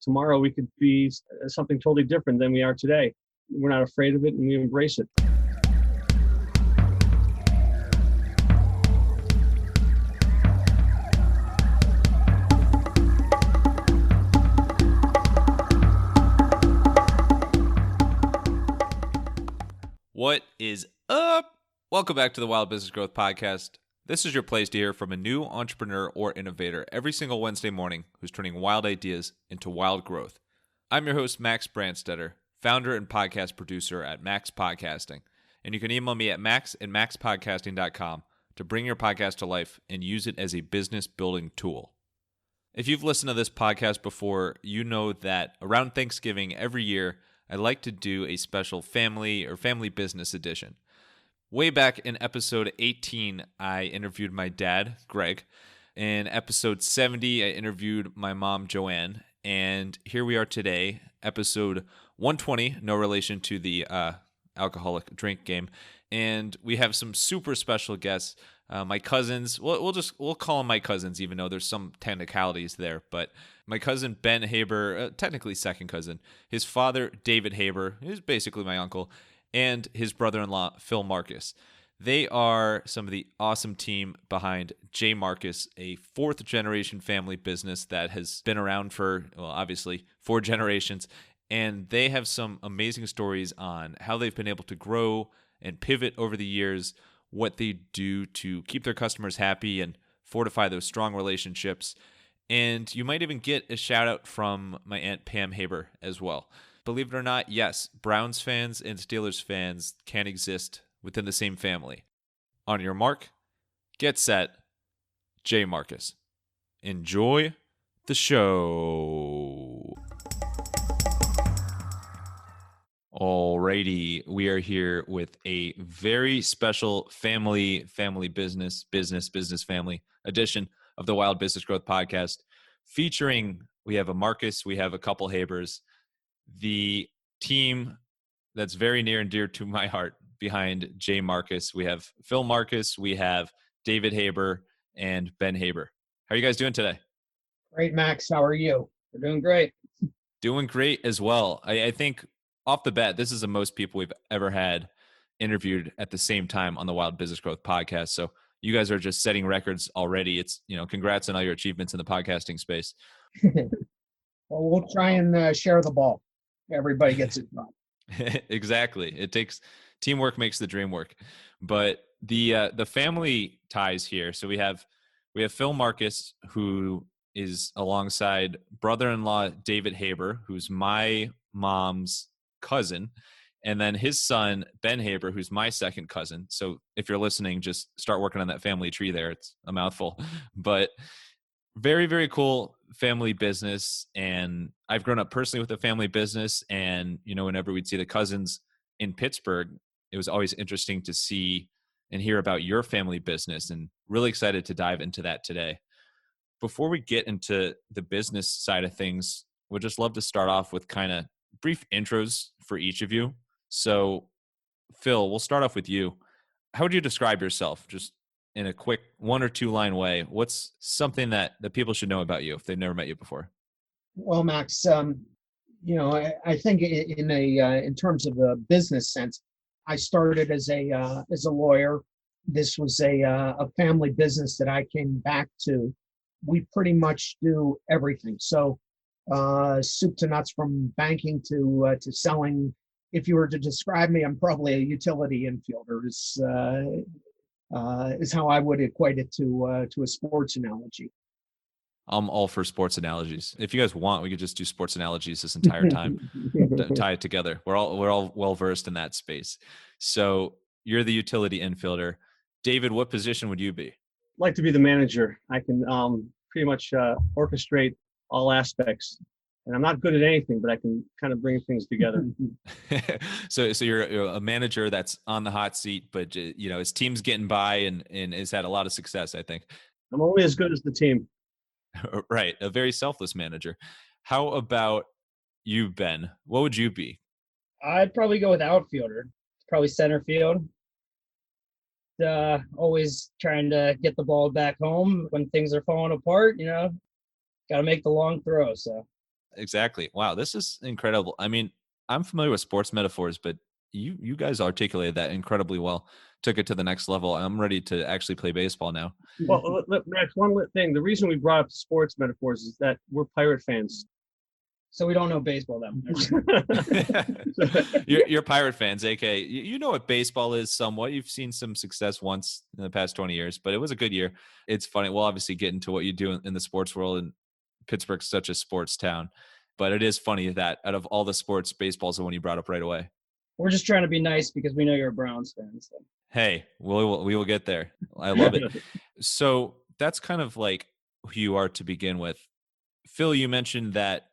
tomorrow we could be something totally different than we are today. We're not afraid of it, and we embrace it. What is up? Welcome back to the Wild Business Growth Podcast. This is your place to hear from a new entrepreneur or innovator every single Wednesday morning who's turning wild ideas into wild growth. I'm your host, Max Branstetter, founder and podcast producer at MaxPodcasting. And you can email me at max@maxpodcasting.com to bring your podcast to life and use it as a business building tool. If you've listened to this podcast before, you know that around Thanksgiving every year, I like to do a special family or family business edition. Way back in episode 18, I interviewed my dad, Greg. In episode 70, I interviewed my mom, Joanne. And here we are today, episode 120, no relation to the alcoholic drink game. And we have some super special guests. My cousins, we'll call them my cousins, even though there's some technicalities there. But my cousin Ben Haber, technically second cousin, his father David Haber, who's basically my uncle, and his brother-in-law Phil Marcus. They are some of the awesome team behind J Marcus, a fourth-generation family business that has been around for, well, obviously 4 generations. And they have some amazing stories on how they've been able to grow and pivot over the years, what they do to keep their customers happy and fortify those strong relationships. And you might even get a shout out from my Aunt Pam Haber as well. Believe it or not, yes, Browns fans and Steelers fans can exist within the same family. On your mark, get set, J Marcus. Enjoy the show. Alrighty, we are here with a very special family business family edition of the Wild Business Growth Podcast, featuring, we have a Marcus, we have a couple Habers, the team that's very near and dear to my heart behind J Marcus. We have Phil Marcus, we have David Haber, and Ben Haber. How are you guys doing today? Great, Max. How are you? We're doing great. Doing great as well. I think off the bat, this is the most people we've ever had interviewed at the same time on the Wild Business Growth Podcast. So you guys are just setting records already. It's, congrats on all your achievements in the podcasting space. Well, we'll try and share the ball. Everybody gets it done. Exactly. Teamwork makes the dream work. But the family ties here. So we have Phil Marcus, who is alongside brother-in-law David Haber, who's my mom's cousin, and then his son Ben Haber, who's my second cousin. So if you're listening, just start working on that family tree there. It's a mouthful, but very, very cool family business. And I've grown up personally with a family business, and whenever we'd see the cousins in Pittsburgh, it was always interesting to see and hear about your family business, and really excited to dive into that today. Before we get into the business side of things, we'd just love to start off with kind of brief intros for each of you. So, Phil, we'll start off with you. How would you describe yourself, just in a quick 1 or 2 line way? What's something that people should know about you if they've never met you before? Well, Max, I think in terms of the business sense, I started as a lawyer. This was a family business that I came back to. We pretty much do everything. So soup to nuts, from banking to selling. If you were to describe me, I'm probably a utility infielder is how I would equate it to a sports analogy. I'm all for sports analogies. If you guys want, we could just do sports analogies this entire time, tie it together. We're all well versed in that space. So you're the utility infielder. David, what position would you be? Like to be the manager. I can pretty much orchestrate all aspects, and I'm not good at anything, but I can kind of bring things together. So you're a manager that's on the hot seat, but his team's getting by and has had a lot of success, I think. I'm only as good as the team. Right, a very selfless manager. How about you, Ben? What would you be? I'd probably go with outfielder. Probably center field. Always trying to get the ball back home when things are falling apart, got to make the long throw. So Exactly. Wow, this is incredible. I mean, I'm familiar with sports metaphors, but you guys articulated that incredibly well. Took it to the next level. I'm ready to actually play baseball now. Well, Max, one thing. The reason we brought up sports metaphors is that we're Pirate fans. So we don't know baseball that much. You're Pirate fans, aka you know what baseball is somewhat. You've seen some success once in the past 20 years, but it was a good year. It's funny. We'll obviously get into what you do in the sports world, and Pittsburgh's such a sports town. But it is funny that out of all the sports, baseball's the one you brought up right away. We're just trying to be nice because we know you're a Browns fan. So. Hey, we will get there. I love it. So that's kind of like who you are to begin with. Phil, you mentioned that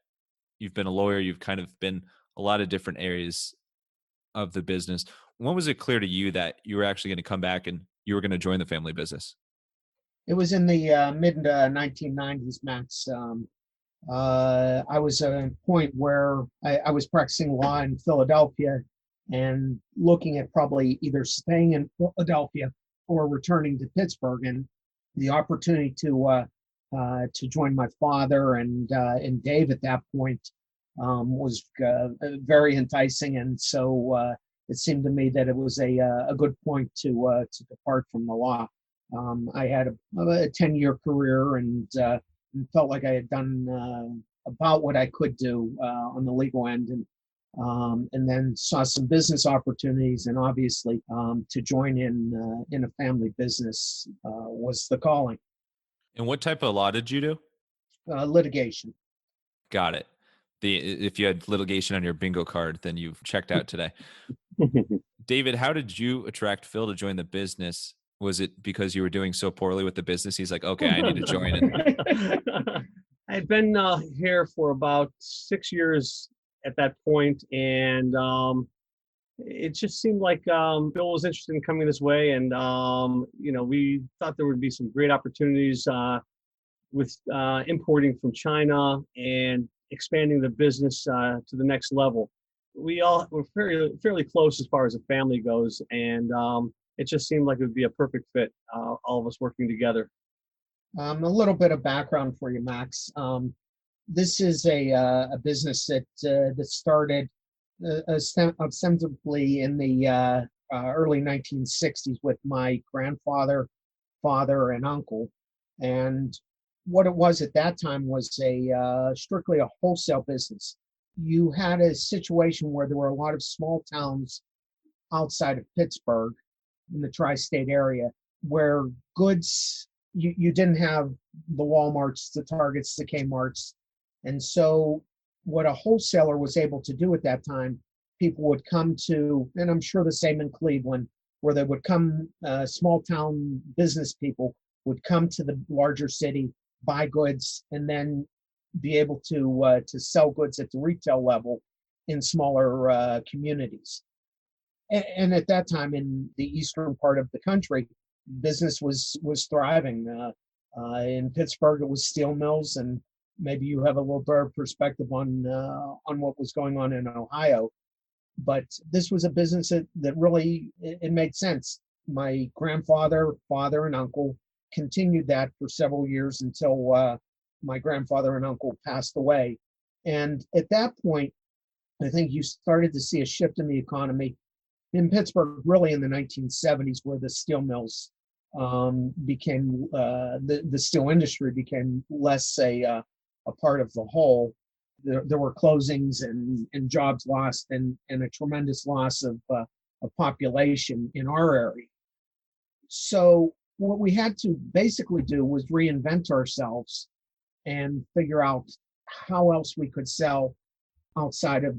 you've been a lawyer. You've kind of been a lot of different areas of the business. When was it clear to you that you were actually going to come back and you were going to join the family business? It was in the mid 1990s, Max. I was at a point where I was practicing law in Philadelphia and looking at probably either staying in Philadelphia or returning to Pittsburgh. And the opportunity to join my father and Dave at that point was very enticing. And so it seemed to me that it was a good point to depart from the law. I had a 10-year career and felt like I had done about what I could do on the legal end, and then saw some business opportunities, and obviously to join in a family business was the calling. And what type of law did you do? Litigation. Got it. If you had litigation on your bingo card, then you've checked out today. David, how did you attract Phil to join the business? Was it because you were doing so poorly with the business? He's like, okay, I need to join it. I had been here for about 6 years at that point, and it just seemed like Bill was interested in coming this way, and we thought there would be some great opportunities with importing from China and expanding the business to the next level. We all were fairly close as far as the family goes, and it just seemed like it would be a perfect fit, all of us working together. A little bit of background for you, Max. This is a business that started ostensibly in the early 1960s with my grandfather, father, and uncle. And what it was at that time was strictly a wholesale business. You had a situation where there were a lot of small towns outside of Pittsburgh in the tri-state area where goods, you didn't have the Walmarts, the Targets, the Kmarts. And so what a wholesaler was able to do at that time, people would come to, and I'm sure the same in Cleveland, where they would come, small town business people would come to the larger city, buy goods, and then be able to sell goods at the retail level in smaller communities. And at that time, in the eastern part of the country, business was thriving. In Pittsburgh, it was steel mills, and maybe you have a little better perspective on what was going on in Ohio. But this was a business that really it made sense. My grandfather, father, and uncle continued that for several years until my grandfather and uncle passed away. And at that point, I think you started to see a shift in the economy in Pittsburgh, really in the 1970s, where the steel mills became, the steel industry became less a part of the whole. There were closings and jobs lost and a tremendous loss of population in our area. So what we had to basically do was reinvent ourselves and figure out how else we could sell outside of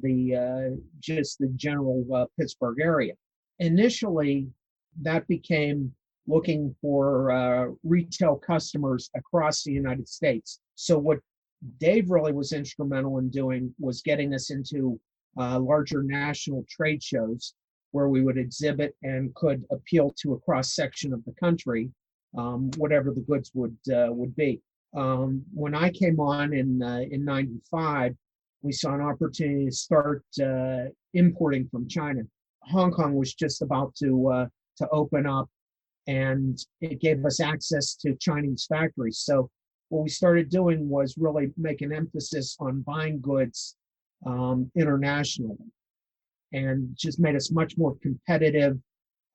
just the general Pittsburgh area. Initially, that became looking for retail customers across the United States. So what Dave really was instrumental in doing was getting us into larger national trade shows where we would exhibit and could appeal to a cross-section of the country, whatever the goods would be. When I came on in 95, we saw an opportunity to start importing from China. Hong Kong was just about to open up, and it gave us access to Chinese factories. So what we started doing was really make an emphasis on buying goods internationally, and just made us much more competitive,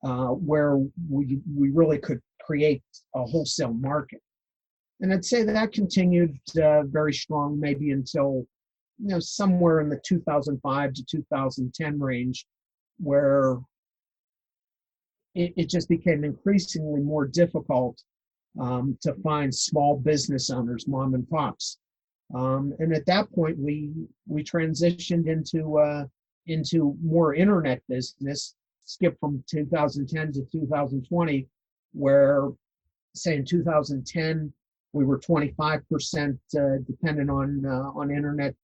where we really could create a wholesale market. And I'd say that continued very strong, maybe until somewhere in the 2005 to 2010 range, where it just became increasingly more difficult to find small business owners, mom and pops. And at that point, we transitioned into more internet business, skipped from 2010 to 2020, where, say, in 2010, we were 25% dependent on internet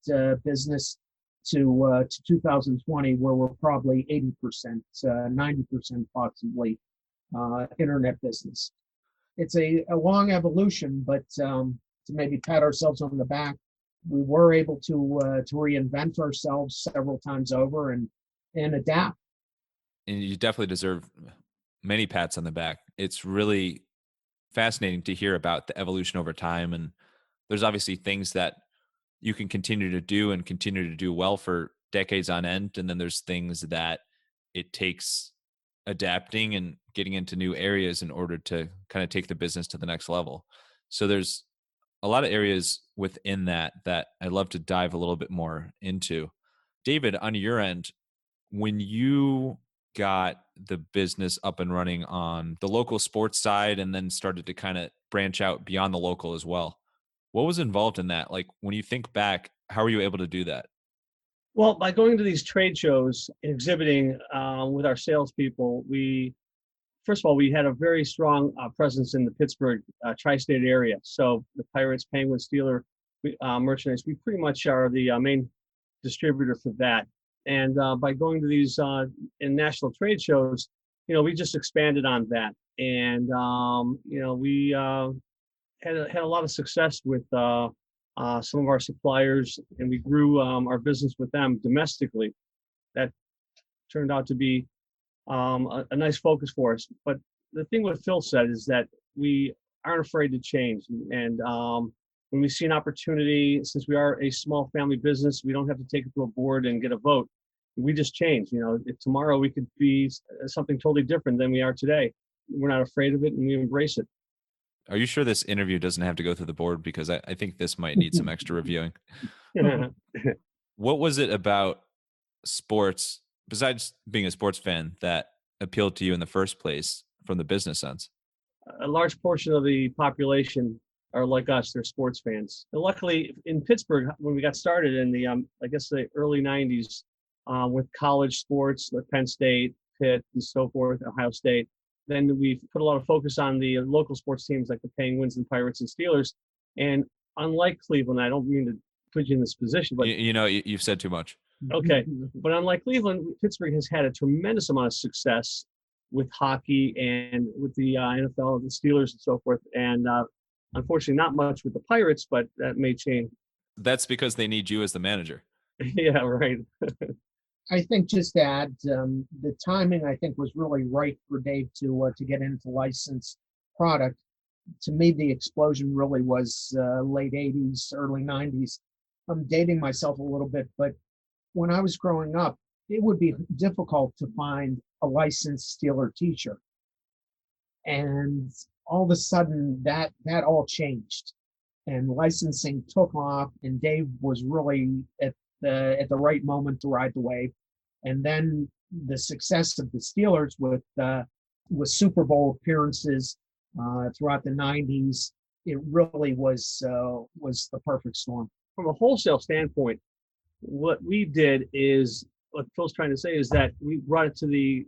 business, to 2020, where we're probably 80%, 90% possibly internet business. It's a long evolution, but to maybe pat ourselves on the back, we were able to reinvent ourselves several times over and adapt. And you definitely deserve many pats on the back. It's really fascinating to hear about the evolution over time. And there's obviously things that you can continue to do and continue to do well for decades on end. And then there's things that it takes adapting and getting into new areas in order to kind of take the business to the next level. So there's a lot of areas within that I'd love to dive a little bit more into. David, on your end, when you got the business up and running on the local sports side and then started to kind of branch out beyond the local as well, what was involved in that? Like, when you think back, how were you able to do that? Well, by going to these trade shows and exhibiting with our salespeople, first of all, we had a very strong presence in the Pittsburgh tri-state area. So the Pirates, Penguins, Steeler merchandise, we pretty much are the main distributor for that. And by going to these in national trade shows, we just expanded on that. And, we had a lot of success with some of our suppliers, and we grew our business with them domestically. That turned out to be a nice focus for us. But the thing what Phil said is that we aren't afraid to change. And when we see an opportunity, since we are a small family business, we don't have to take it to a board and get a vote. We just change. If tomorrow we could be something totally different than we are today. We're not afraid of it, and we embrace it. Are you sure this interview doesn't have to go through the board? Because I think this might need some extra reviewing. What was it about sports, besides being a sports fan, that appealed to you in the first place from the business sense? A large portion of the population are like us. They're sports fans. And luckily, in Pittsburgh, when we got started in the, I guess, the early 90s, with college sports, like Penn State, Pitt, and so forth, Ohio State, then we put a lot of focus on the local sports teams like the Penguins and Pirates and Steelers. And unlike Cleveland, I don't mean to put you in this position, but you've said too much. Okay, but unlike Cleveland, Pittsburgh has had a tremendous amount of success with hockey and with the NFL, the Steelers, and so forth. And unfortunately, not much with the Pirates, but that may change. That's because they need you as the manager. Yeah, right. I think just to add, the timing, I think, was really right for Dave to get into licensed product. To me, the explosion really was late 80s, early 90s. I'm dating myself a little bit, but when I was growing up, it would be difficult to find a licensed Steeler t-shirt. And all of a sudden, that all changed. And licensing took off, and Dave was really at the right moment to ride the wave. And then the success of the Steelers with Super Bowl appearances throughout the 90s, it really was the perfect storm. From a wholesale standpoint, what we did is, what Phil's trying to say is that we brought it to the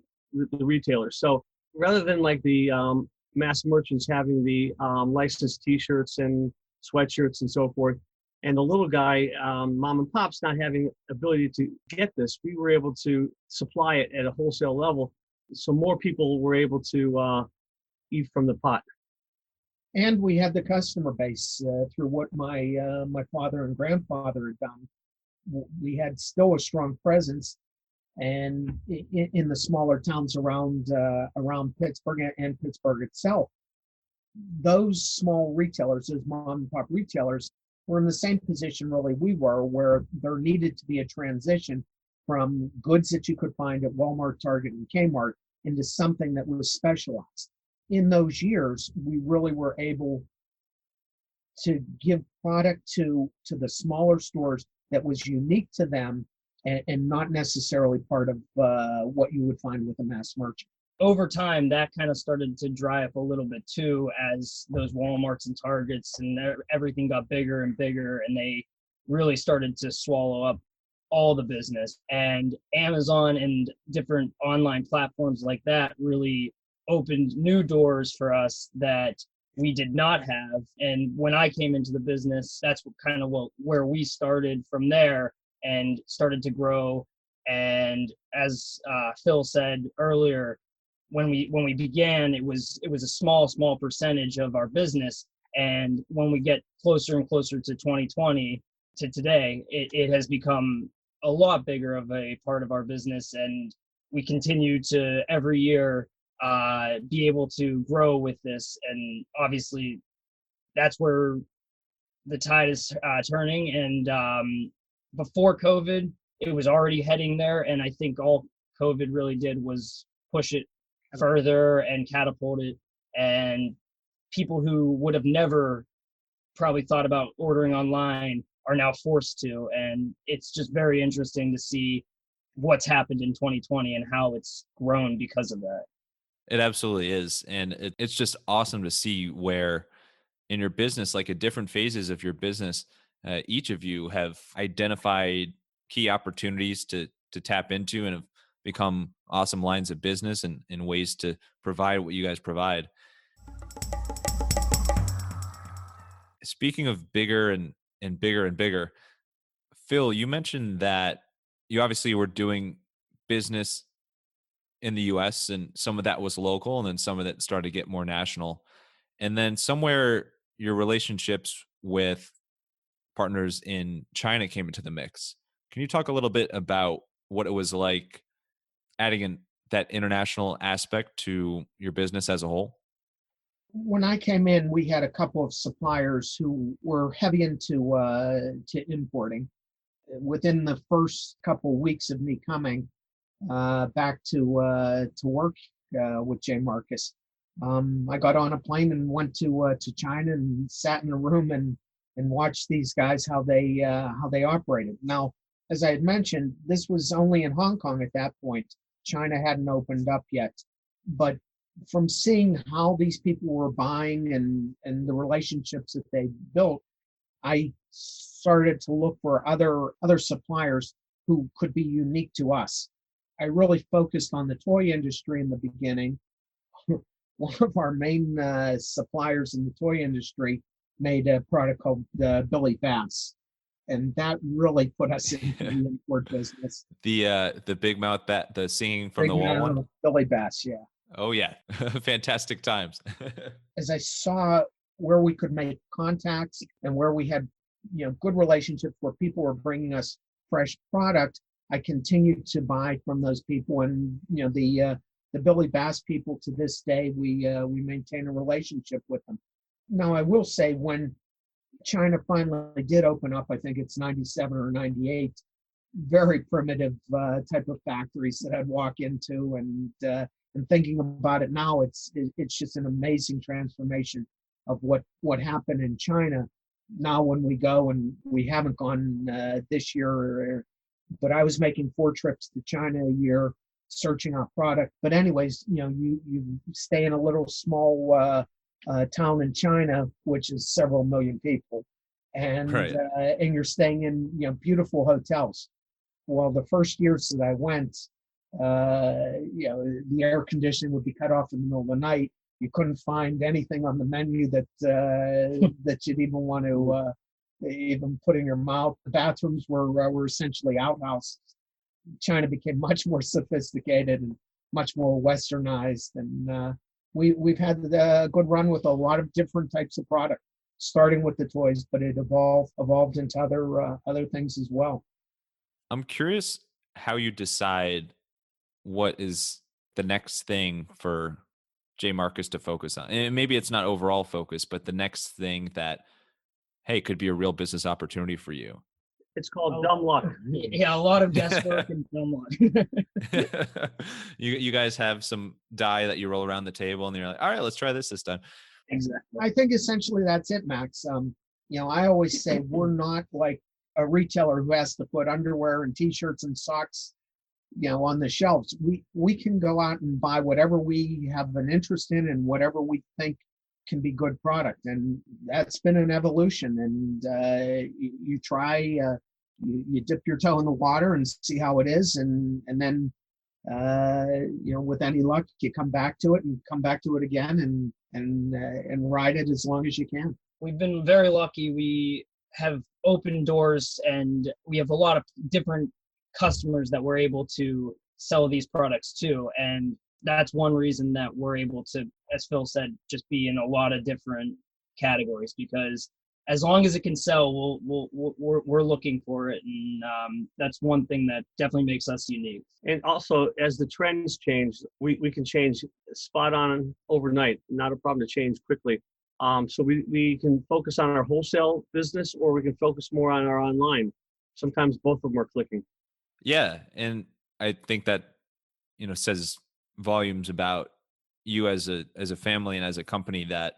retailers. So rather than like the mass merchants having the licensed T-shirts and sweatshirts and so forth, and the little guy, mom and pops, not having ability to get this, we were able to supply it at a wholesale level, so more people were able to eat from the pot. And we had the customer base through what my father and grandfather had done. We had still a strong presence, and in the smaller towns around Pittsburgh and Pittsburgh itself. those small retailers, those mom and pop retailers, were in the same position really we were, where there needed to be a transition from goods that you could find at Walmart, Target, and Kmart into something that was specialized. In those years, we really were able to give product to the smaller stores that was unique to them, and not necessarily part of what you would find with a mass merchant. Over time, that kind of started to dry up a little bit too, as those Walmarts and Targets and everything got bigger and bigger, and they really started to swallow up all the business. And Amazon and different online platforms like that really opened new doors for us that we did not have. And when I came into the business, that's where we started from there and started to grow. And as Phil said earlier, when we began, it was a small percentage of our business. And when we get closer and closer to 2020 to today, it has become a lot bigger of a part of our business. And we continue to every year be able to grow with this. And obviously that's where the tide is turning. And before COVID, it was already heading there. And I think all COVID really did was push it further and catapult it. And people who would have never probably thought about ordering online are now forced to. And it's just very interesting to see what's happened in 2020 and how it's grown because of that. It absolutely is. And it's just awesome to see where in your business, like at different phases of your business, each of you have identified key opportunities to tap into and have become awesome lines of business and ways to provide what you guys provide. Speaking of bigger and bigger and bigger, Phil, you mentioned that you obviously were doing business in the US and some of that was local and then some of that started to get more national. And then somewhere your relationships with partners in China came into the mix. Can you talk a little bit about what it was like adding in that international aspect to your business as a whole? When I came in, we had a couple of suppliers who were heavy into to importing. Within the first couple of weeks of me coming back to work with J. Marcus, I got on a plane and went to China and sat in a room and watched these guys how they operated. Now, as I had mentioned, this was only in Hong Kong at that point. China hadn't opened up yet, but from seeing how these people were buying and the relationships that they built, I started to look for other suppliers who could be unique to us. I really focused on the toy industry in the beginning. One of our main suppliers in the toy industry made a product called Billy Bass, and that really put us into the import business. The big mouth bat, the singing from the wall one? Billy Bass, yeah. Oh yeah, fantastic times. As I saw where we could make contacts and where we had, good relationships where people were bringing us fresh product, I continued to buy from those people. And the Billy Bass people, to this day, we maintain a relationship with them. Now, I will say, when China finally did open up, I think it's 97 or 98, very primitive type of factories that I'd walk into, and thinking about it now, it's just an amazing transformation of what happened in China. Now when we go, and we haven't gone this year, but I was making 4 trips to China a year searching out product. But anyways, you stay in a little small town in China, which is several million people, and Right. And you're staying in beautiful hotels. Well, the first years that I went, the air conditioning would be cut off in the middle of the night. You couldn't find anything on the menu that that you'd even want to even put in your mouth. The bathrooms were essentially outhouses. China became much more sophisticated and much more westernized, and we've had a good run with a lot of different types of product, starting with the toys, but it evolved into other things as well. I'm curious how you decide what is the next thing for J Marcus to focus on? And maybe it's not overall focus, but the next thing that, hey, could be a real business opportunity for you. It's called dumb luck. Yeah, a lot of guesswork and dumb luck. You guys have some die that you roll around the table and you're like, all right, let's try this time. Exactly. I think essentially that's it, Max. I always say we're not like a retailer who has to put underwear and t-shirts and socks, on the shelves. We can go out and buy whatever we have an interest in and whatever we think can be good product. And that's been an evolution. And you try, you dip your toe in the water and see how it is. And then, with any luck, you come back to it and come back to it again and ride it as long as you can. We've been very lucky. We have open doors and we have a lot of different customers that we're able to sell these products to. And that's one reason that we're able to, as Phil said, just be in a lot of different categories, because as long as it can sell, we're looking for it. And that's one thing that definitely makes us unique. And also, as the trends change, we can change spot on overnight. Not a problem to change quickly. So we can focus on our wholesale business, or we can focus more on our online. Sometimes both of them are clicking. Yeah. And I think that, says volumes about you as a family and as a company, that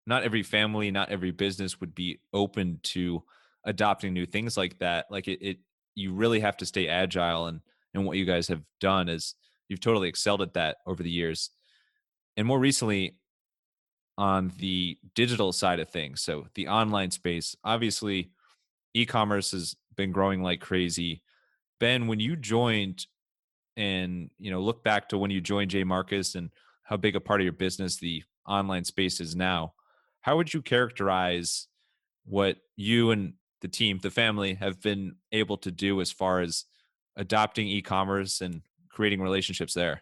not every family, not every business would be open to adopting new things like that. Like you really have to stay agile, and what you guys have done is you've totally excelled at that over the years. And more recently on the digital side of things, so the online space, obviously e-commerce has been growing like crazy. Ben, when you joined, and look back to when you joined J Marcus and how big a part of your business the online space is now, how would you characterize what you and the team, the family, have been able to do as far as adopting e-commerce and creating relationships there?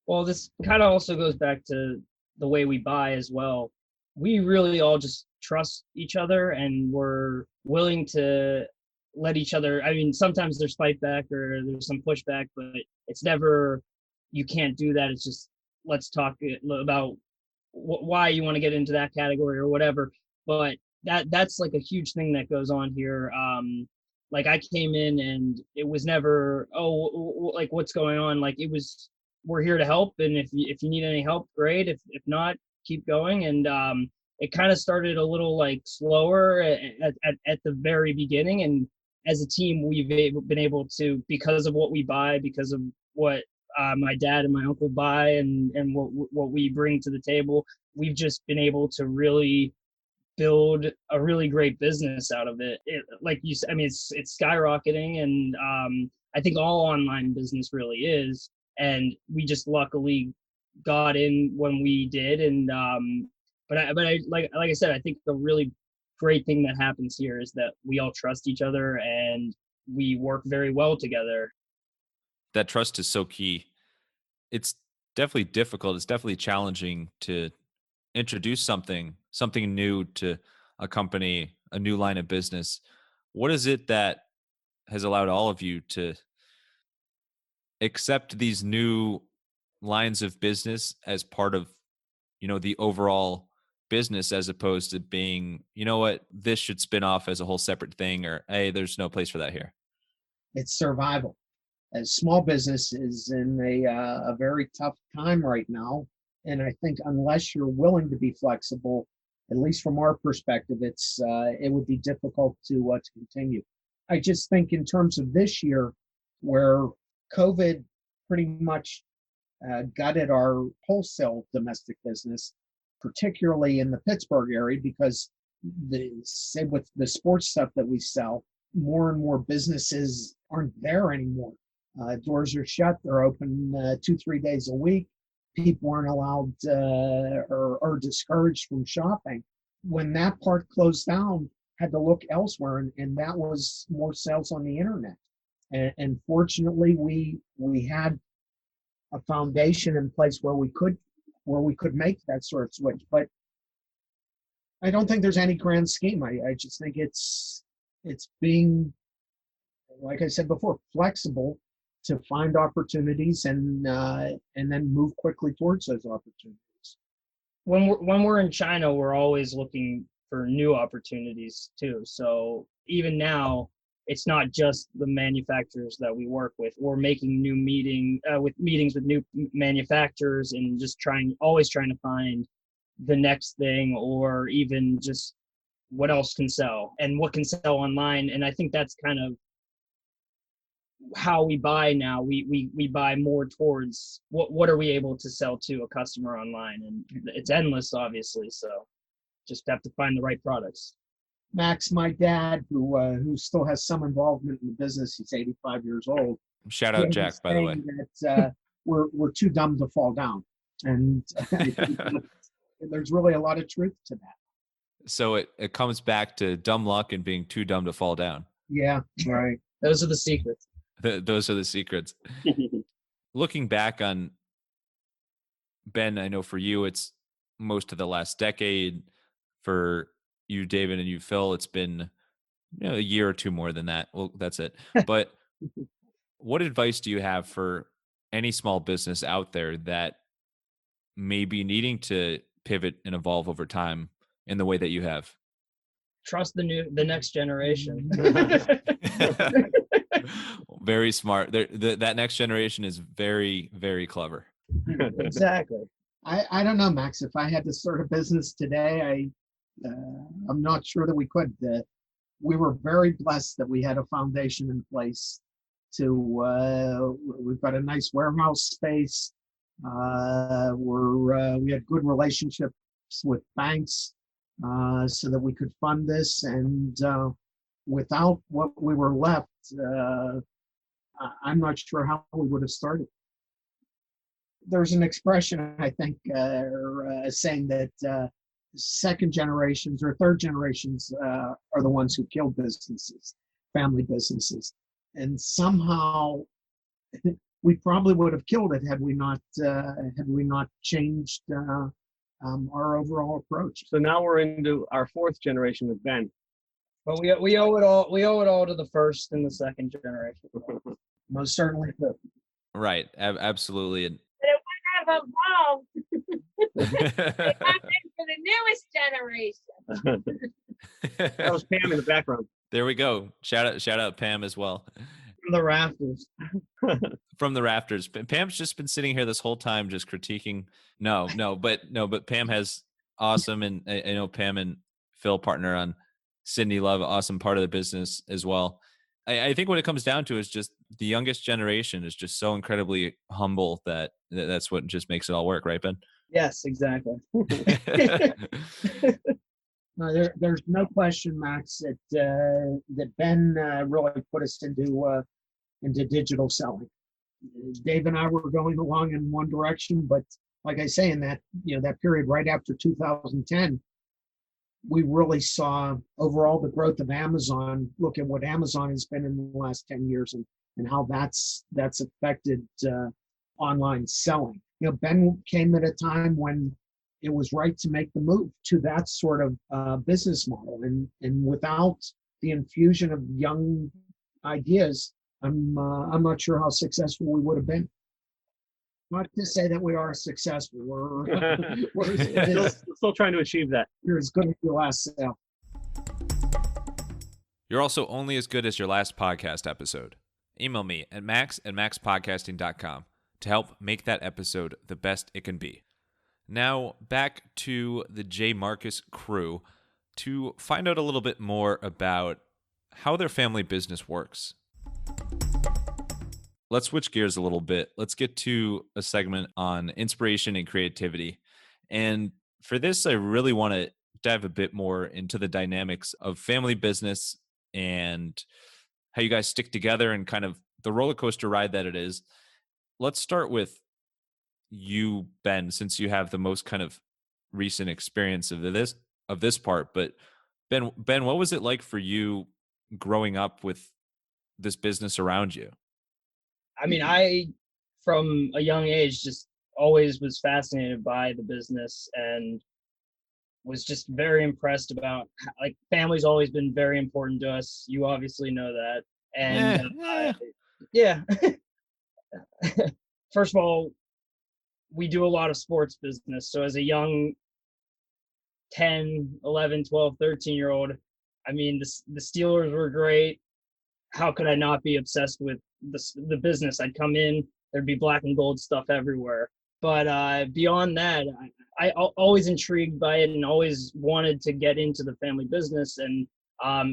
Well, this kind of also goes back to the way we buy as well. We really all just trust each other, and we're willing to let each other. I mean, sometimes there's fight back or there's some pushback, but it's never, you can't do that. It's just, let's talk about why you want to get into that category or whatever. But that's like a huge thing that goes on here. Like I came in and it was never, like what's going on? Like it was, we're here to help. And if you need any help, great. If not, keep going. And it kind of started a little like slower at the very beginning. And as a team, we've been able to, because of what we buy, because of what my dad and my uncle buy, and what we bring to the table, we've just been able to really build a really great business out of it. Like you said, I mean, it's skyrocketing, and I think all online business really is. And we just luckily got in when we did. And but I like I said, I think the really great thing that happens here is that we all trust each other and we work very well together. That trust is so key. It's definitely difficult. It's definitely challenging to introduce something new to a company, a new line of business. What is it that has allowed all of you to accept these new lines of business as part of, the overall business, as opposed to being, what, this should spin off as a whole separate thing, or, hey, there's no place for that here? It's survival. As small business is in a very tough time right now. And I think unless you're willing to be flexible, at least from our perspective, it would be difficult to continue. I just think in terms of this year, where COVID pretty much gutted our wholesale domestic business, particularly in the Pittsburgh area, because say with the sports stuff that we sell, more and more businesses aren't there anymore. Doors are shut. They're open 2-3 days a week. People aren't allowed or discouraged from shopping. When that part closed down, had to look elsewhere, and that was more sales on the internet. And fortunately, we had a foundation in place where we could make that sort of switch. But I don't think there's any grand scheme. I just think it's being, like I said before, flexible to find opportunities and then move quickly towards those opportunities. When we're in China, we're always looking for new opportunities too. So even now, it's not just the manufacturers that we work with. We're making new meetings with new manufacturers and just always trying to find the next thing, or even just what else can sell and what can sell online. And I think that's kind of how we buy now. We buy more towards what are we able to sell to a customer online, and it's endless, obviously. So just have to find the right products. Max, my dad, who still has some involvement in the business, he's 85 years old. Shout out Jack, by the way. That, we're too dumb to fall down, and there's really a lot of truth to that. So it comes back to dumb luck and being too dumb to fall down. Yeah, right. Those are the secrets. Those are the secrets. Looking back on, Ben, I know for you, it's most of the last decade. For you, David, and you, Phil, it's been a year or two more than that. Well, that's it. But what advice do you have for any small business out there that may be needing to pivot and evolve over time in the way that you have? Trust the next generation. Very smart. That next generation is very, very clever. Exactly. I don't know, Max. If I had to start a business today, I'm not sure that we could. We were very blessed that we had a foundation in place. We've got a nice warehouse space. We had good relationships with banks so that we could fund this. And without what we were left, I'm not sure how we would have started. There's an expression, I think, saying that second generations or third generations are the ones who kill businesses, family businesses. And somehow we probably would have killed it had we not changed our overall approach. So now we're into our fourth generation with Ben. But we owe it all to the first and the second generation. Most certainly do. Right. Absolutely. But it wouldn't have evolved. They got in for the newest generation. That was Pam in the background. There we go. Shout out Pam as well. From the rafters. From the rafters. Pam's just been sitting here this whole time just critiquing. But Pam has awesome, and I know Pam and Phil partner on Sydney Love, awesome part of the business as well. I think what it comes down to is just the youngest generation is just so incredibly humble that's what just makes it all work, right, Ben? Yes, exactly. No, there's no question, Max, that Ben really put us into digital selling. Dave and I were going along in one direction, but like I say, in that period right after 2010, we really saw overall the growth of Amazon. Look at what Amazon has been in the last 10 years and how that's affected online selling. Ben came at a time when it was right to make the move to that sort of business model. And without the infusion of young ideas, I'm not sure how successful we would have been. Not to say that we are successful. We're still trying to achieve that. You're as good as your last sale. You're also only as good as your last podcast episode. Email me at max@maxpodcasting.com to help make that episode the best it can be. Now, back to the J. Marcus crew to find out a little bit more about how their family business works. Let's switch gears a little bit. Let's get to a segment on inspiration and creativity. And for this, I really want to dive a bit more into the dynamics of family business and how you guys stick together and kind of the roller coaster ride that it is. Let's start with you, Ben, since you have the most kind of recent experience of this part. But Ben, what was it like for you growing up with this business around you? I mean, I, from a young age, just always was fascinated by the business and was just very impressed about, like, family's always been very important to us. You obviously know that. And yeah. First of all, we do a lot of sports business. So as a young 10, 11, 12, 13-year-old, I mean, the Steelers were great. How could I not be obsessed with the business? I'd come in, there'd be black and gold stuff everywhere. But beyond that, I always intrigued by it and always wanted to get into the family business. And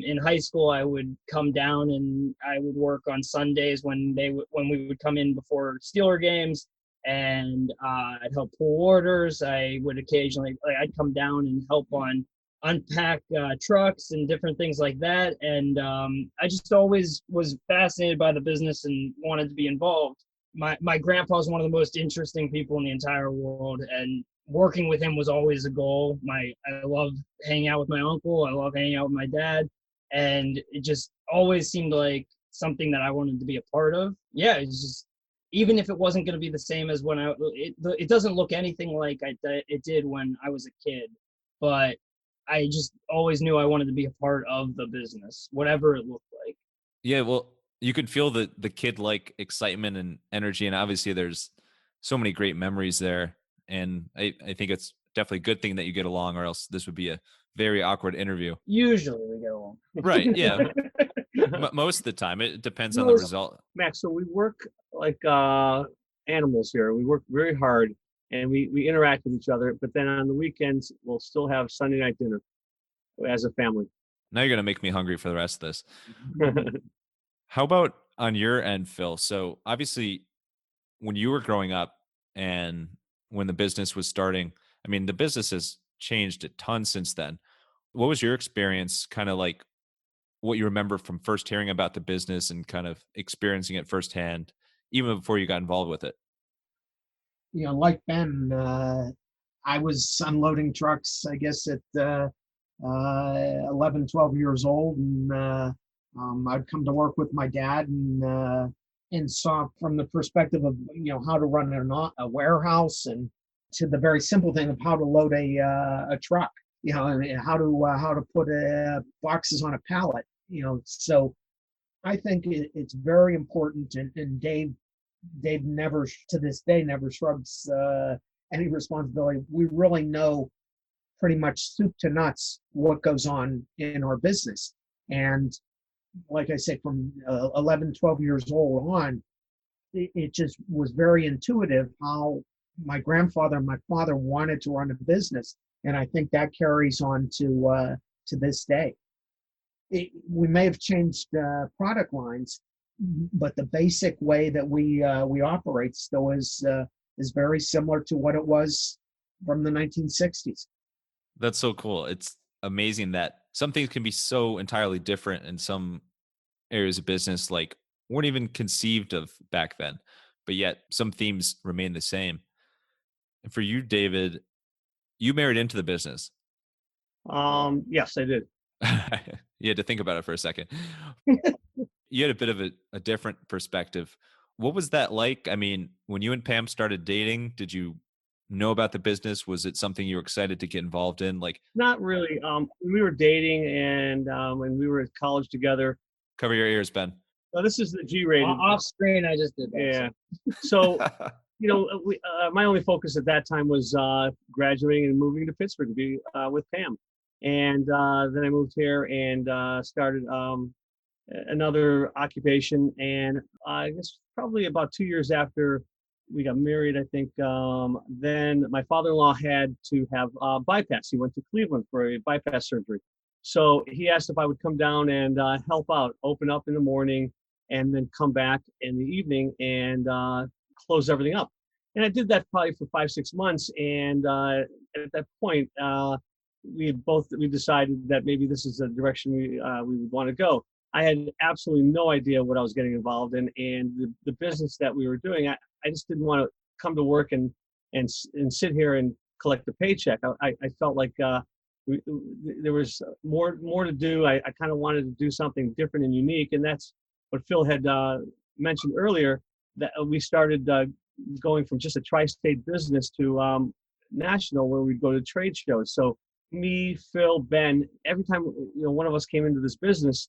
in high school, I would come down and I would work on Sundays when we would come in before Steeler games, and I'd help pull orders. I would occasionally, I'd come down and help on unpack trucks and different things like that. And I just always was fascinated by the business and wanted to be involved. My grandpa is one of the most interesting people in the entire world, and working with him was always a goal. I love hanging out with my uncle. I love hanging out with my dad, and it just always seemed like something that I wanted to be a part of. Yeah, it's just, even if it wasn't going to be the same as when it doesn't look anything like it did when I was a kid, but I just always knew I wanted to be a part of the business, whatever it looked like. Yeah, well, you could feel the kid-like excitement and energy, and obviously there's so many great memories there. And I think it's definitely a good thing that you get along, or else this would be a very awkward interview. Usually we get along. Right, yeah. Most of the time. It depends on the result. Max, so we work like animals here. We work very hard, and we interact with each other. But then on the weekends, we'll still have Sunday night dinner as a family. Now you're going to make me hungry for the rest of this. How about on your end, Phil? So obviously, when you were growing up and when the business was starting, I mean, the business has changed a ton since then. What was your experience, kind of like what you remember from first hearing about the business and kind of experiencing it firsthand, even before you got involved with it? Like Ben, I was unloading trucks, I guess, at 11, 12 years old. And I'd come to work with my dad and saw from the perspective of, how to run a warehouse, and to the very simple thing of how to load a truck, and how to put boxes on a pallet, So I think it's very important, and Dave never, to this day, never shrugs any responsibility. We really know pretty much soup to nuts what goes on in our business. And like I said, from 11, 12 years old on, it just was very intuitive how my grandfather and my father wanted to run a business. And I think that carries on to this day. We may have changed product lines, but the basic way that we operate still is very similar to what it was from the 1960s. That's so cool. It's amazing that some things can be so entirely different in some areas of business, like weren't even conceived of back then, but yet some themes remain the same. And for you, David, you married into the business. Yes, I did. You had to think about it for a second. You had a bit of a different perspective. What was that like? I mean, when you and Pam started dating, did you know about the business? Was it something you were excited to get involved in? Like, not really. We were dating, and we were at college together. Cover your ears, Ben. So this is the G-rated. Off screen, I just did that. Yeah. So, my only focus at that time was graduating and moving to Pittsburgh to be with Pam. And then I moved here and started another occupation. And I guess probably about 2 years after we got married, I think, then my father-in-law had to have bypass. He went to Cleveland for a bypass surgery. So he asked if I would come down and help out, open up in the morning, and then come back in the evening and close everything up. And I did that probably for 5-6 months. And at that point, we decided that maybe this is the direction we would want to go. I had absolutely no idea what I was getting involved in, and the business that we were doing. I just didn't want to come to work and sit here and collect a paycheck. I felt like there was more to do. I kind of wanted to do something different and unique, and that's what Phil had mentioned earlier. That we started going from just a tri-state business to national, where we'd go to trade shows. So me, Phil, Ben, every time one of us came into this business,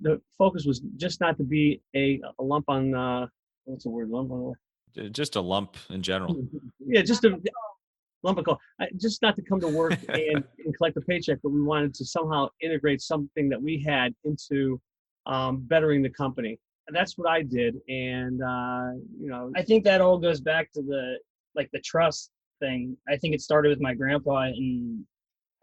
the focus was just not to be a lump on what's the word, lump on Just a lump in general. Yeah, just a lump of coal. Just not to come to work and collect a paycheck, but we wanted to somehow integrate something that we had into bettering the company. And that's what I did. And, I think that all goes back to the trust thing. I think it started with my grandpa, and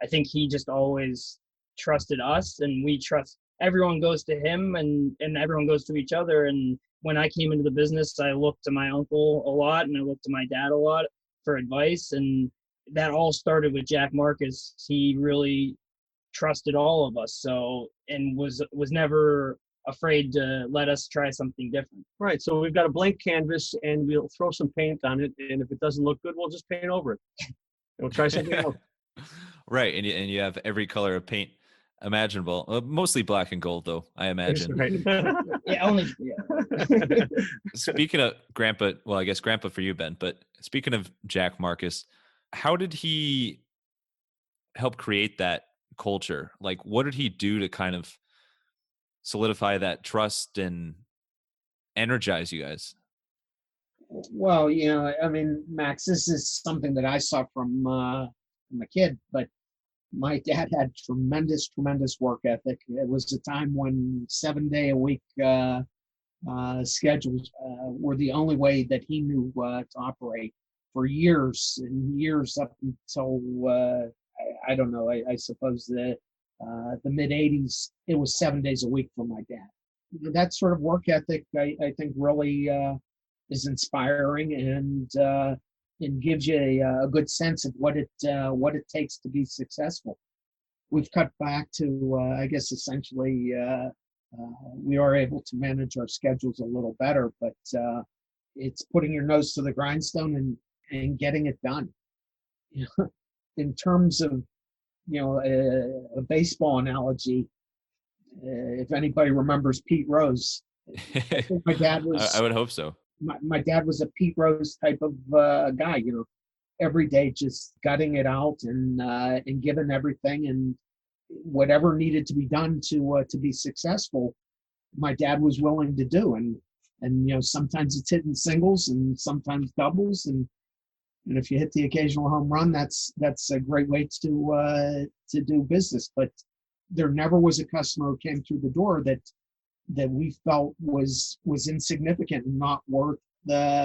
I think he just always trusted us, and we trust. Everyone goes to him, and everyone goes to each other. And when I came into the business, I looked to my uncle a lot, and I looked to my dad a lot for advice. And that all started with Jack Marcus. He really trusted all of us, and was never afraid to let us try something different. Right. So we've got a blank canvas, and we'll throw some paint on it. And if it doesn't look good, we'll just paint over it. And we'll try something else. Right. And you have every color of paint imaginable. Mostly black and gold, though, I imagine. Yeah. Speaking of Grandpa, well, I guess Grandpa for you, Ben, but speaking of Jack Marcus, how did he help create that culture? Like, what did he do to kind of solidify that trust and energize you guys? Well, I mean, Max, this is something that I saw from a kid, but my dad had tremendous work ethic. It was a time when 7-day-a-week schedules were the only way that he knew to operate for years and years, up until I don't know. I suppose the mid '80s. It was 7 days a week for my dad. That sort of work ethic, I think, really is inspiring, and gives you a good sense of what it takes to be successful. We've cut back to, I guess, essentially, we are able to manage our schedules a little better, but it's putting your nose to the grindstone and getting it done. In terms of, a baseball analogy, if anybody remembers Pete Rose, I think my dad was. I would hope so. My dad was a Pete Rose type of guy, every day just gutting it out and giving everything, and whatever needed to be done to be successful, my dad was willing to do. And sometimes it's hitting singles and sometimes doubles, and if you hit the occasional home run, that's a great way to do business. But there never was a customer who came through the door that we felt was insignificant and not worth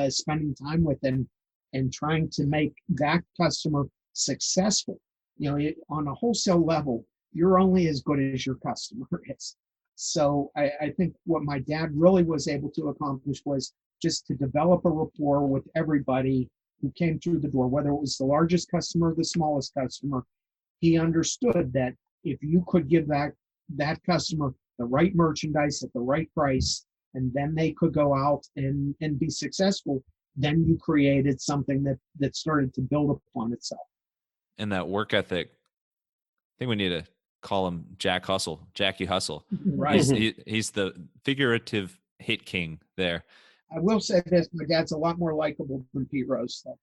spending time with, and trying to make that customer successful. On a wholesale level, you're only as good as your customer is. So I think what my dad really was able to accomplish was just to develop a rapport with everybody who came through the door, whether it was the largest customer or the smallest customer. He understood that if you could give that customer the right merchandise at the right price, and then they could go out and be successful, then you created something that started to build upon itself. And that work ethic, I think we need to call him Jackie Hustle. Right. He's the figurative hit king there. I will say this: my dad's a lot more likable than Pete Rose. So.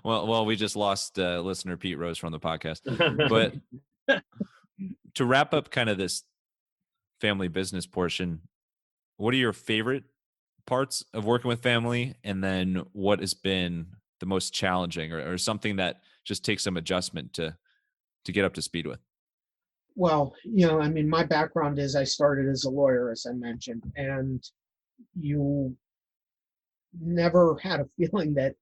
Well, we just lost listener Pete Rose from the podcast. But to wrap up kind of this family business portion, what are your favorite parts of working with family? And then what has been the most challenging or something that just takes some adjustment to get up to speed with? Well, I mean, my background is I started as a lawyer, as I mentioned, and you never had a feeling that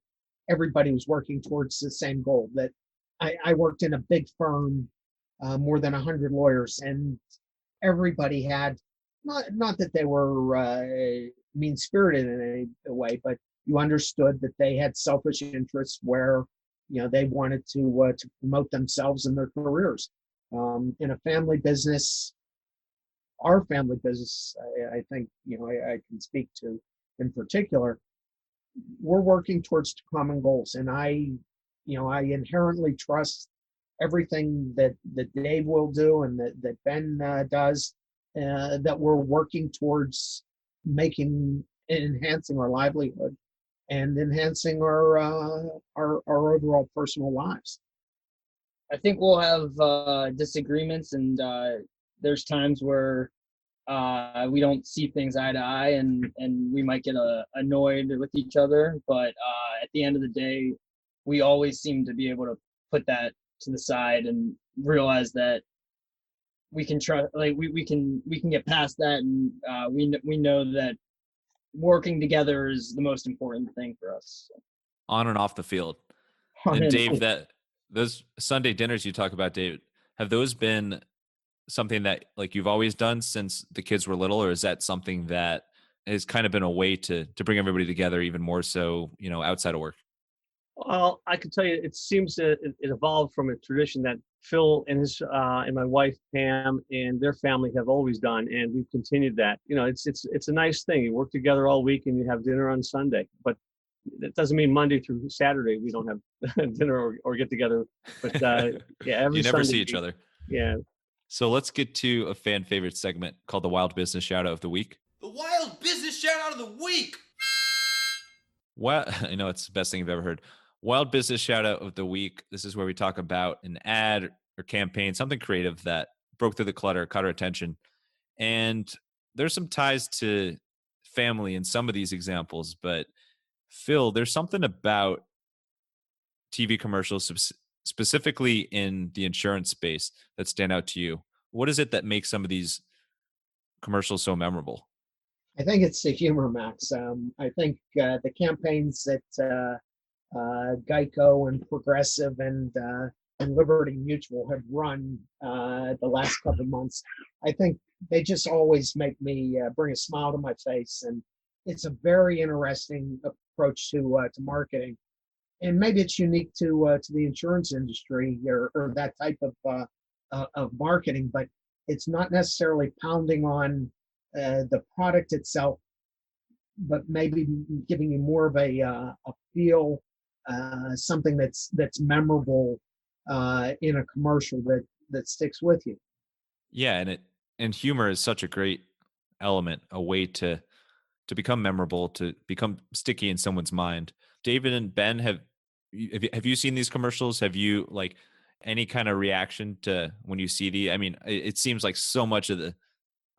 everybody was working towards the same goal. That I worked in a big firm, more than 100 lawyers, and everybody had, not that they were mean-spirited in any way, but you understood that they had selfish interests where they wanted to promote themselves and their careers. In a family business, our family business, I think I can speak to in particular, we're working towards common goals, and I inherently trust everything that Dave will do and that Ben does, that we're working towards making and enhancing our livelihood and enhancing our overall personal lives. I think we'll have disagreements, and there's times where we don't see things eye to eye, and we might get annoyed with each other. But at the end of the day, we always seem to be able to put that to the side and realize that we can try, like we can get past that, and we know that working together is the most important thing for us. On and off the field. And Dave, that those Sunday dinners you talk about, Dave, have those been something that like you've always done since the kids were little, or is that something that has kind of been a way to bring everybody together even more so, outside of work? Well, I can tell you, it seems that it evolved from a tradition that Phil and his and my wife Pam and their family have always done, and we've continued that. It's a nice thing. You work together all week and you have dinner on Sunday, but that doesn't mean Monday through Saturday we don't have dinner or get together. But yeah, every you never Sunday, see each other. Yeah. So let's get to a fan favorite segment called the Wild Business Shout Out of the Week. The Wild Business Shout Out of the Week. Well, I know it's the best thing you've ever heard. Wild Business Shout Out of the Week. This is where we talk about an ad or campaign, something creative that broke through the clutter, caught our attention. And there's some ties to family in some of these examples, but Phil, there's something about TV commercials, specifically in the insurance space, that stand out to you. What is it that makes some of these commercials so memorable? I think it's the humor, Max. I think the campaigns that Geico and Progressive and Liberty Mutual have run the last couple of months, I think they just always make me bring a smile to my face, and it's a very interesting approach to marketing. And maybe it's unique to the insurance industry or that type of marketing, but it's not necessarily pounding on the product itself, but maybe giving you more of a feel, something that's memorable in a commercial that sticks with you. Yeah, and humor is such a great element, a way to become memorable, to become sticky in someone's mind. David and Ben, have you seen these commercials? Have you like any kind of reaction to when you see the? I mean, it seems like so much of the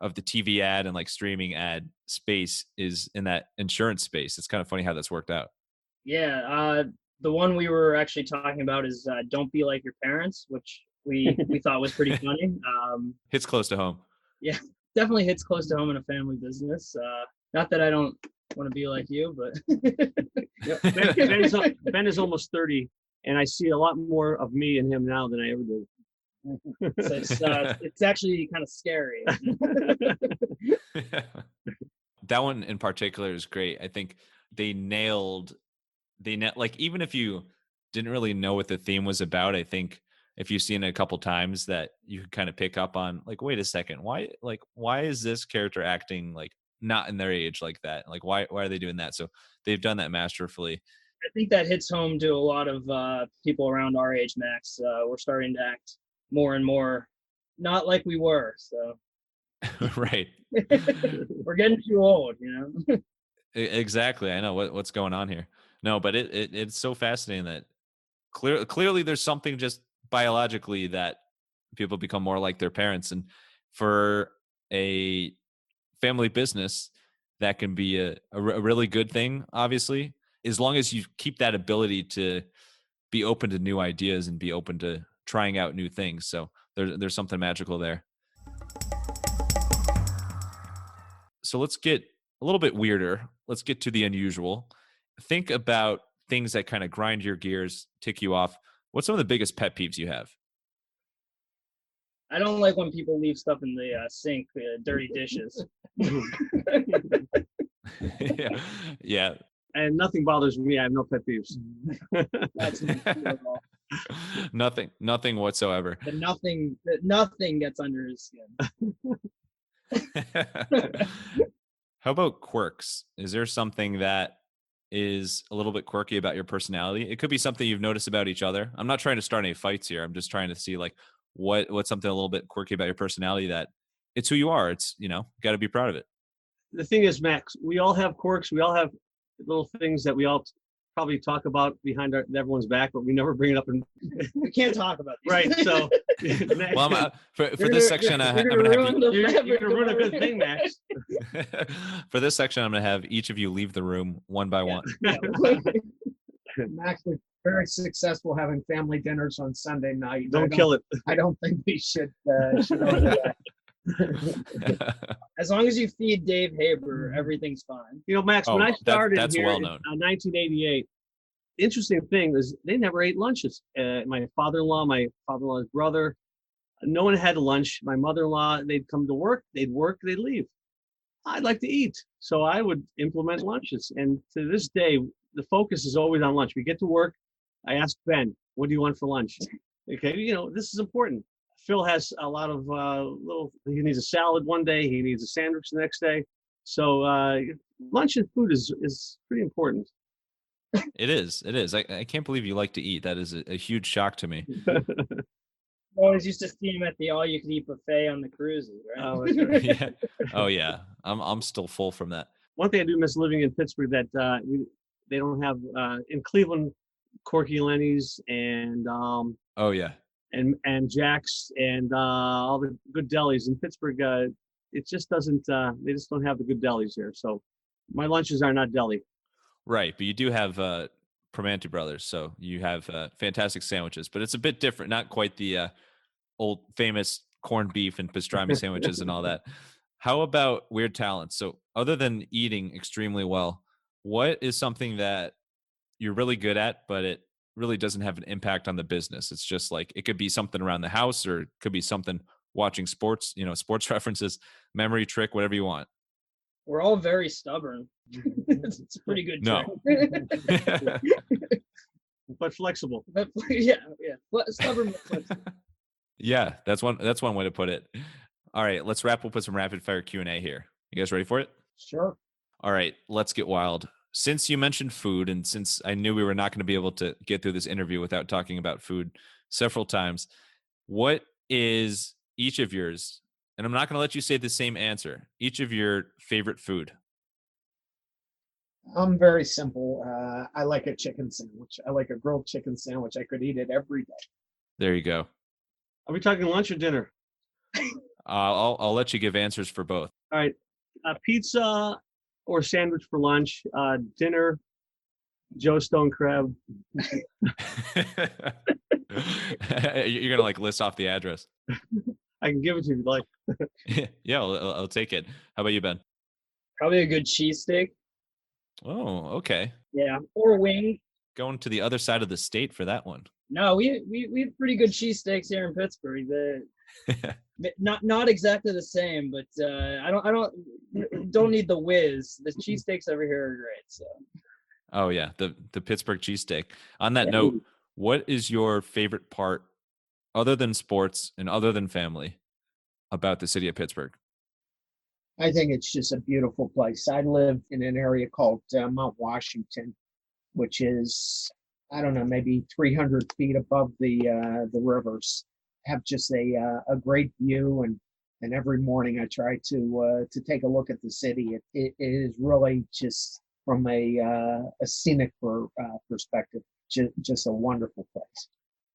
TV ad and like streaming ad space is in that insurance space. It's kind of funny how that's worked out. Yeah, the one we were actually talking about is "Don't Be Like Your Parents," which we thought was pretty funny. Hits close to home. Yeah, definitely hits close to home in a family business. Not that I don't want to be like you, but Ben is almost 30, and I see a lot more of me in him now than I ever did. So it's actually kind of scary. That one in particular is great. I think they nailed like, even if you didn't really know what the theme was about, I think if you've seen it a couple times, that you could kind of pick up on like, wait a second, why is this character acting like not in their age like that? Like, why are they doing that? So they've done that masterfully. I think that hits home to a lot of people around our age, Max. We're starting to act more and more not like we were. So right. We're getting too old, Exactly. I know what's going on here. No, but it's so fascinating that clearly there's something just biologically that people become more like their parents. And for a family business, that can be a really good thing, obviously, as long as you keep that ability to be open to new ideas and be open to trying out new things. So there's something magical there. So let's get a little bit weirder. Let's get to the unusual. Think about things that kind of grind your gears, tick you off. What's some of the biggest pet peeves you have? I don't like when people leave stuff in the sink, dirty dishes. Yeah. And nothing bothers me. I have no pet peeves. That's nothing whatsoever. But nothing gets under his skin. How about quirks? Is there something that is a little bit quirky about your personality? It could be something you've noticed about each other. I'm not trying to start any fights here. I'm just trying to see like what's something a little bit quirky about your personality that it's who you are. It's, got to be proud of it. The thing is, Max, we all have quirks. We all have little things that we all probably talk about behind everyone's back, but we never bring it up. We can't talk about these Right. So Well, for this section, I'm you're gonna have you're gonna ruin a good thing, Max. for this section, I'm gonna have each of you leave the room one by one. I'm actually very successful having family dinners on Sunday night. Don't kill it. I don't think we should overdo that. As long as you feed Dave Haber, everything's fine. You know, Max, when I started that's here well in known. 1988, interesting thing is they never ate lunches. My father-in-law's brother, no one had lunch. My mother-in-law, they'd come to work, they'd leave. I'd like to eat. So I would implement lunches. And to this day, the focus is always on lunch. We get to work, I ask Ben, what do you want for lunch? Okay, you know, this is important. Phil has a lot of he needs a salad one day, he needs a sandwich the next day. So lunch and food is pretty important. It is. I can't believe you like to eat. That is a huge shock to me. I always used to see him at the all-you-can-eat buffet on the cruises, right? Oh, that's right. Yeah. Oh yeah. I'm still full from that. One thing I do miss living in Pittsburgh that they don't have in Cleveland, Corky Lenny's and Oh yeah. and Jack's and all the good delis in Pittsburgh. It just doesn't. They just don't have the good delis here. So my lunches are not deli. Right, but you do have Primanti Brothers, so you have fantastic sandwiches, but it's a bit different. Not quite the old famous corned beef and pastrami sandwiches and all that. How about weird talents? So other than eating extremely well, what is something that you're really good at, but it really doesn't have an impact on the business? It's just like, it could be something around the house, or it could be something watching sports, sports references, memory trick, whatever you want. We're all very stubborn. It's a pretty good trick. But flexible. But yeah. Stubborn but flexible. Yeah, that's one way to put it. All right, let's wrap up with some rapid fire Q&A here. You guys ready for it? Sure. All right, let's get wild. Since you mentioned food, and since I knew we were not going to be able to get through this interview without talking about food several times, what is each of yours, and I'm not going to let you say the same answer, each of your favorite food? I'm very simple. I like a chicken sandwich. I like a grilled chicken sandwich. I could eat it every day. There you go. Are we talking lunch or dinner? I'll let you give answers for both. All right. Pizza or sandwich for lunch. Dinner, Joe Stone Crab. You're gonna list off the address. I can give it to you if you'd like. Yeah, I'll take it. How about you, Ben? Probably a good cheesesteak. Oh, okay. Yeah, or wing. Going to the other side of the state for that one. No, we have pretty good cheesesteaks here in Pittsburgh. Not exactly the same, but I don't need the whiz. The cheesesteaks over here are great. So. Oh yeah, the Pittsburgh cheesesteak. On that note, what is your favorite part, other than sports and other than family, about the city of Pittsburgh? I think it's just a beautiful place. I live in an area called Mount Washington, which is, I don't know, maybe 300 feet above the rivers. Have just a great view, and every morning I try to take a look at the city. It is really just from a scenic perspective, just a wonderful place.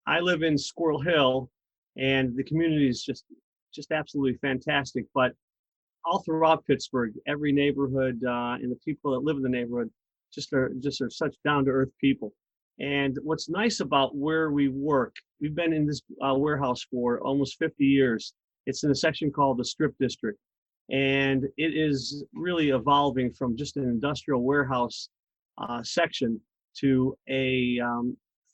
I live in Squirrel Hill, and the community is just absolutely fantastic. But all throughout Pittsburgh, every neighborhood and the people that live in the neighborhood just are such down-to-earth people. And what's nice about where we work, we've been in this warehouse for almost 50 years. It's in a section called the Strip District. And it is really evolving from just an industrial warehouse section to a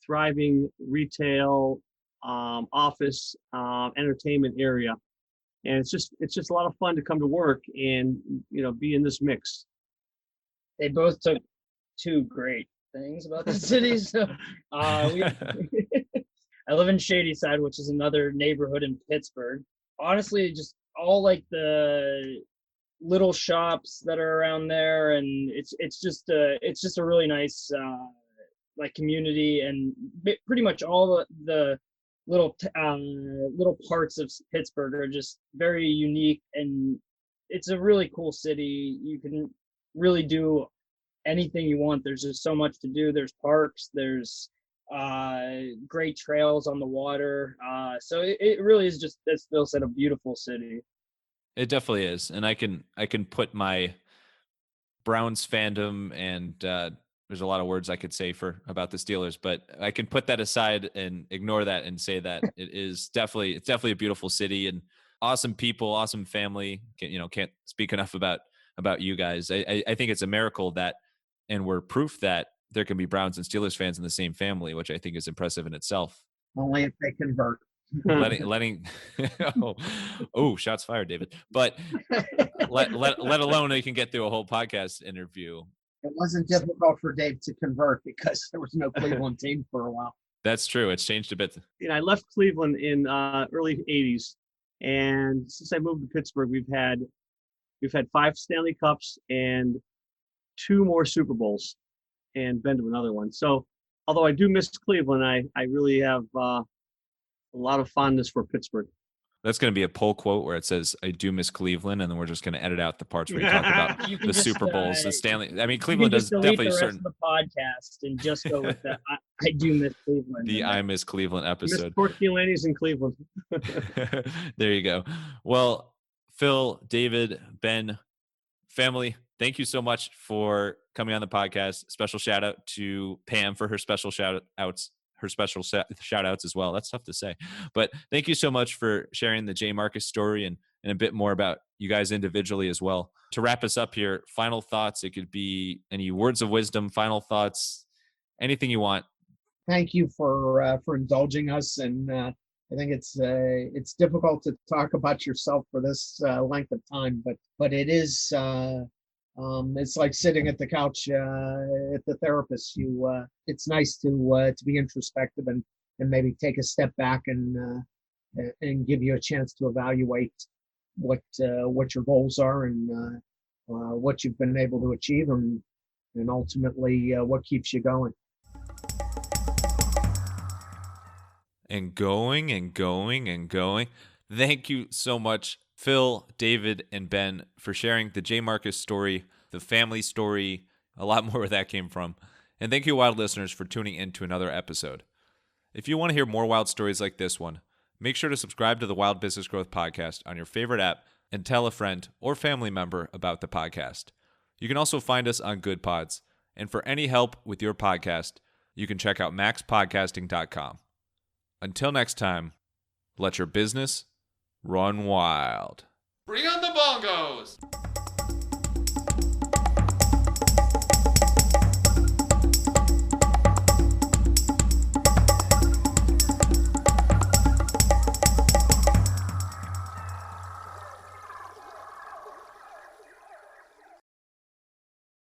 thriving retail, office, entertainment area. And it's just a lot of fun to come to work and, be in this mix. They both took two great things about the city. So I live in Shadyside, which is another neighborhood in Pittsburgh. Honestly, just all like the little shops that are around there, and it's just a really nice like community, and pretty much all the little parts of Pittsburgh are just very unique, and it's a really cool city. You can really do anything you want. There's just so much to do. There's parks, there's great trails on the water. So it really is just, as Phil said, a beautiful city. It definitely is. And I can put my Browns fandom and there's a lot of words I could say about the Steelers, but I can put that aside and ignore that and say that it's definitely a beautiful city and awesome people, awesome family. Can't speak enough about you guys. I think it's a miracle that, and we're proof that there can be Browns and Steelers fans in the same family, which I think is impressive in itself. Only if they convert. letting shots fired, David. But let alone you can get through a whole podcast interview. It wasn't difficult for Dave to convert because there was no Cleveland team for a while. That's true. It's changed a bit. I left Cleveland in early '80s, and since I moved to Pittsburgh, we've had 5 Stanley Cups and 2 more Super Bowls, and been to another one. So, although I do miss Cleveland, I really have a lot of fondness for Pittsburgh. That's going to be a poll quote where it says, "I do miss Cleveland," and then we're just going to edit out the parts where you talk about the Super Bowls, the Stanley. I mean, Cleveland does definitely the rest of the podcast and just go with that. I do miss Cleveland. The I miss Cleveland episode. Miss Torquilani's in Cleveland. There you go. Well, Phil, David, Ben, family, thank you so much for coming on the podcast. Special shout out to Pam for her special shout outs as well. That's tough to say, but thank you so much for sharing the J Marcus story and a bit more about you guys individually as well. To wrap us up here, final thoughts. It could be any words of wisdom, final thoughts, anything you want. Thank you for indulging us, and I think it's difficult to talk about yourself for this length of time, but it is it's like sitting at the couch at the therapist. It's nice to be introspective and maybe take a step back and give you a chance to evaluate what your goals are and what you've been able to achieve and ultimately what keeps you going. And going and going and going. Thank you so much, Phil, David, and Ben, for sharing the J Marcus story, the family story, a lot more where that came from. And thank you, wild listeners, for tuning in to another episode. If you want to hear more wild stories like this one, make sure to subscribe to the Wild Business Growth Podcast on your favorite app and tell a friend or family member about the podcast. You can also find us on Good Pods. And for any help with your podcast, you can check out MaxPodcasting.com. Until next time, let your business run wild. Bring on the bongos!